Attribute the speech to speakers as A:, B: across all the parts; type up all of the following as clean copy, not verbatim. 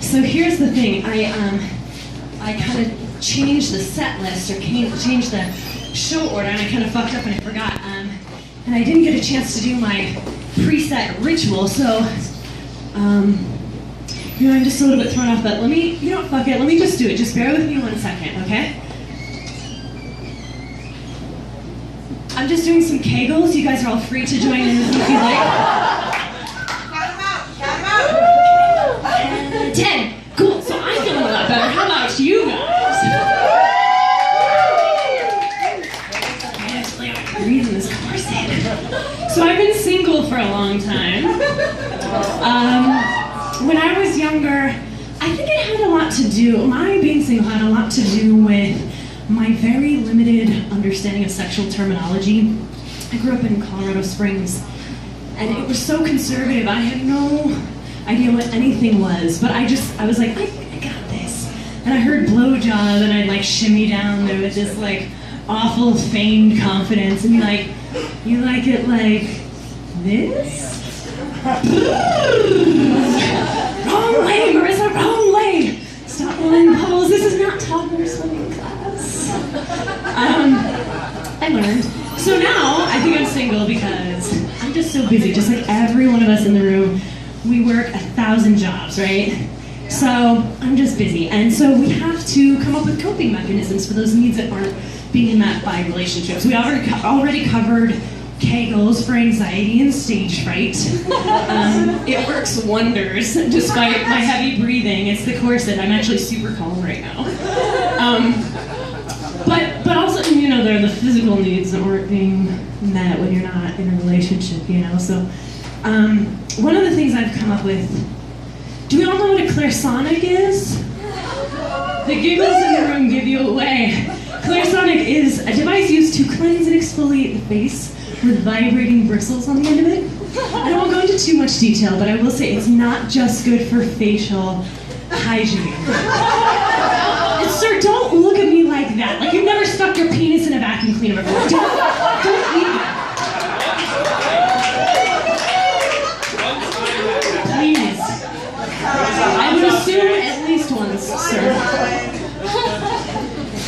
A: So here's the thing, I kind of changed the set list, or changed the show order, and I kind of fucked up and I forgot. And I didn't get a chance to do my preset ritual, so, I'm just a little bit thrown off, but let me just do it. Just bear with me 1 second, okay? I'm just doing some Kegels. You guys are all free to join in if you like.
B: Count 'em out.
A: 10. Cool, so I'm feeling a lot better. How about you guys? I actually have to breathe in this corset. So I've been single for a long time. When I was younger, I think it had a lot to do, my being single had a lot to do with my very limited understanding of sexual terminology. I grew up in Colorado Springs, and it was so conservative, I had no idea what anything was, but I was like, I got this. And I heard blowjob, and I'd like shimmy down there with this like awful feigned confidence, and be like, you like it like this? Wrong way, Marissa, wrong way! Stop blowing bubbles, this is not toddler swimming class. I learned. So now, I think I'm single because I'm just so busy, just like every one of us in the room. We work 1,000 jobs, right? So I'm just busy. And so we have to come up with coping mechanisms for those needs that aren't being met by relationships. We already covered Kegels for anxiety and stage fright. It works wonders despite my heavy breathing. It's the corset. I'm actually super calm right now. But also, there are the physical needs that aren't being met when you're not in a relationship, So one of the things I've come up with, do we all know what a clairsonic is? The giggles in the room give you away. Clairsonic is a device used to cleanse and exfoliate the face with vibrating bristles on the end of it. I don't want to go into too much detail, but I will say it's not just good for facial hygiene. And sir, don't look at me like that. Like you've never stuck your penis in a vacuum cleaner before. Don't leave it. Please. I would assume at least once, sir.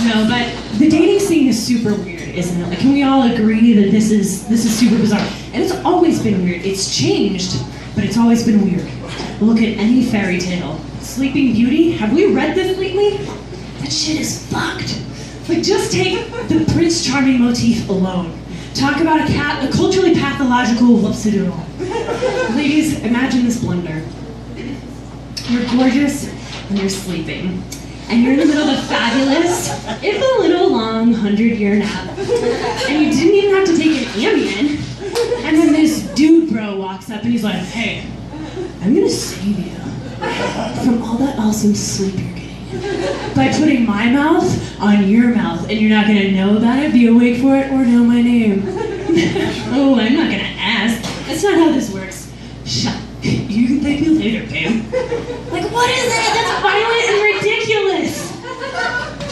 A: No, but the dating scene is super weird, isn't it? Like, can we all agree that this is super bizarre? And it's always been weird. It's changed, but it's always been weird. Look at any fairy tale. Sleeping Beauty, have we read this lately? That shit is fucked. Like, just take the Prince Charming motif alone. Talk about a culturally pathological whoopsie-doodle. Ladies, imagine this blunder. You're gorgeous and you're sleeping. And you're in the middle of a fabulous, if a little long, 100-year nap. And you didn't even have to take an Ambien. And then this dude bro walks up and he's like, hey, I'm gonna save you from all that awesome sleep you're getting by putting my mouth on your mouth, and you're not gonna know about it, be awake for it, or know my name. Oh, I'm not gonna ask. That's not how this works. Shut up. You can thank me later, babe. Like, what is that? That's violent and ridiculous.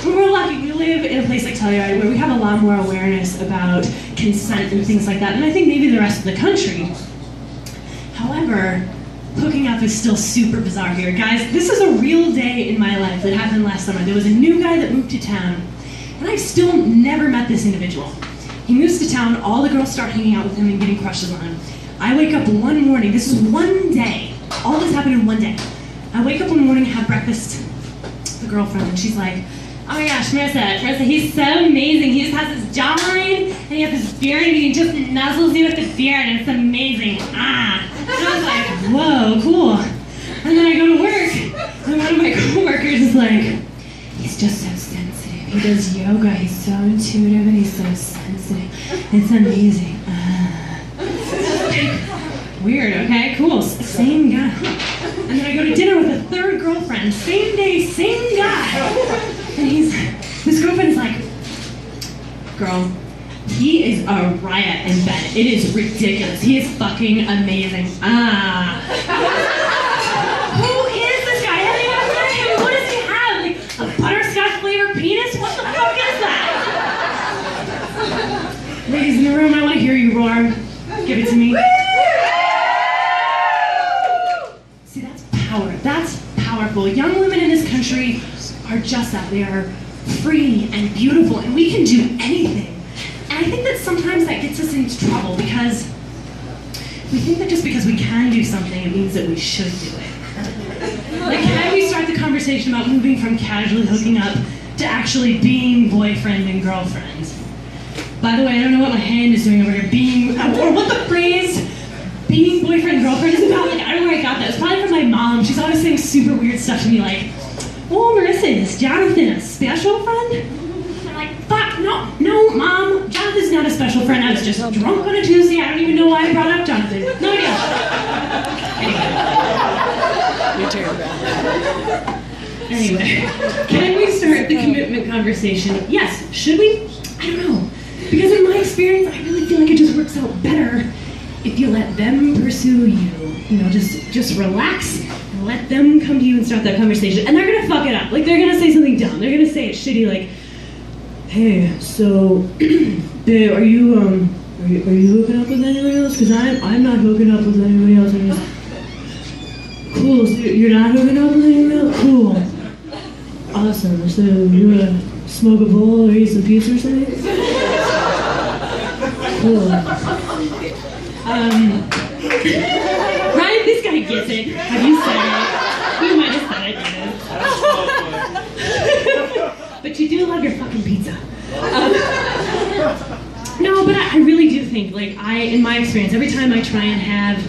A: We're lucky. We live in a place like Telluride where we have a lot more awareness about consent and things like that, and I think maybe the rest of the country. However, hooking up is still super bizarre here. Guys, this is a real day in my life that happened last summer. There was a new guy that moved to town, and I've still never met this individual. He moves to town, all the girls start hanging out with him and getting crushes on him. I wake up one morning, this is one day, all this happened in one day. I wake up one morning, have breakfast with a girlfriend, and she's like, oh my gosh, Marissa, he's so amazing. He just has this jawline, and he has this beard, and he just nuzzles you with the beard, and it's amazing. Ah. And I was like, whoa, cool. And then I go to work, and one of my coworkers is like, he's just so sensitive. He does yoga, he's so intuitive, and he's so sensitive. It's amazing. Weird, okay, cool, same guy. And then I go to dinner with a third girlfriend, same day, same guy. And this girlfriend's like, girl, he is a riot in bed. It is ridiculous. He is fucking amazing. Who is this guy? I haven't even met him. What does he have? Like a butterscotch flavored penis? What the fuck is that? Ladies in the room, I want to hear you roar. Give it to me. See, that's power. That's powerful. beautiful. Young women in this country are just that. They are free and beautiful, and we can do anything. And I think that sometimes that gets us into trouble because we think that just because we can do something, it means that we should do it. Like, can we start the conversation about moving from casually hooking up to actually being boyfriend and girlfriend? By the way, I don't know what my hand is doing over here. Being, or what the phrase being boyfriend and girlfriend is about. Like, I don't know where I got that. It's probably from my mom. She's always saying super weird stuff to me, like, "Oh, Marissa, is Jonathan a special friend?" I'm like, fuck, no, Mom. Jonathan's not a special friend. I was just drunk on a Tuesday. I don't even know why I brought up Jonathan. No idea. Anyway, can we start the commitment conversation? Yes. Should we? I don't know. Because in my experience, I really feel like it just works out better if you let them pursue you. You know, just relax and let them come to you and start that conversation. And they're gonna fuck it up. Like, they're gonna say something dumb. They're gonna say it shitty, like, "Hey, so, babe, are you hooking up with anybody else? Because I'm not hooking up with anybody else." And just, "Cool, so you're not hooking up with anybody else? Cool. Awesome. So you wanna smoke a bowl or eat some pizza or something?" Cool. Ryan, this guy gets it. Have you said it? You might have said it. But you do love your fucking pizza. No, but I really do think, like, in my experience, every time I try and have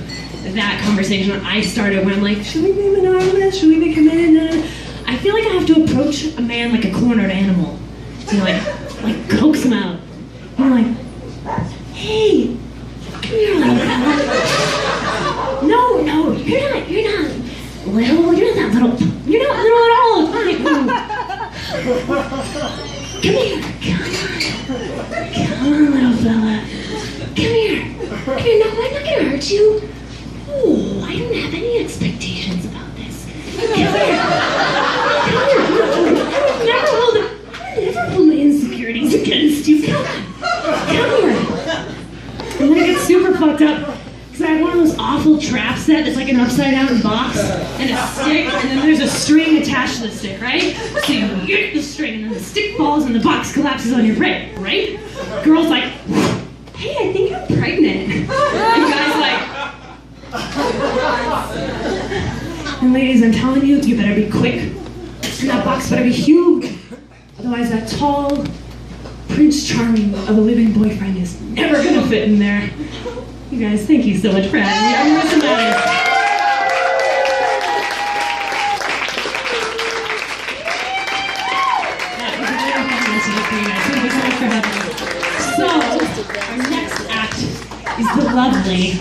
A: that conversation, I start it when I'm like, should we be monogamous? Should we be committed? I feel like I have to approach a man like a cornered animal. You know, like coax him out. You know, like, "Hey, come here, little fella." No, you're not little. You're not that little. You're not little at all. Fine. Come here. Come on, little fella. Come here. No, I'm not gonna hurt you. Ooh, I don't have any expectations about this. Come here. I would never hold my insecurities against you. Come here. And then I get super fucked up because I have one of those awful trap sets. It's like an upside down box and a stick, and then there's a string attached to the stick, right? So you get the string, and then the stick falls, and the box collapses on your brain, right? Girl's like, "Hey, I think I'm pregnant." And guy's like, and ladies, I'm telling you, you better be quick. And that box better be huge. Otherwise, that tall Prince Charming of a living boyfriend is never gonna fit in there. You guys, thank you so much for having me. I'm Marissa Mattys. That was a very fun message for you guys. Thank you so much for having me. So, our next act is the lovely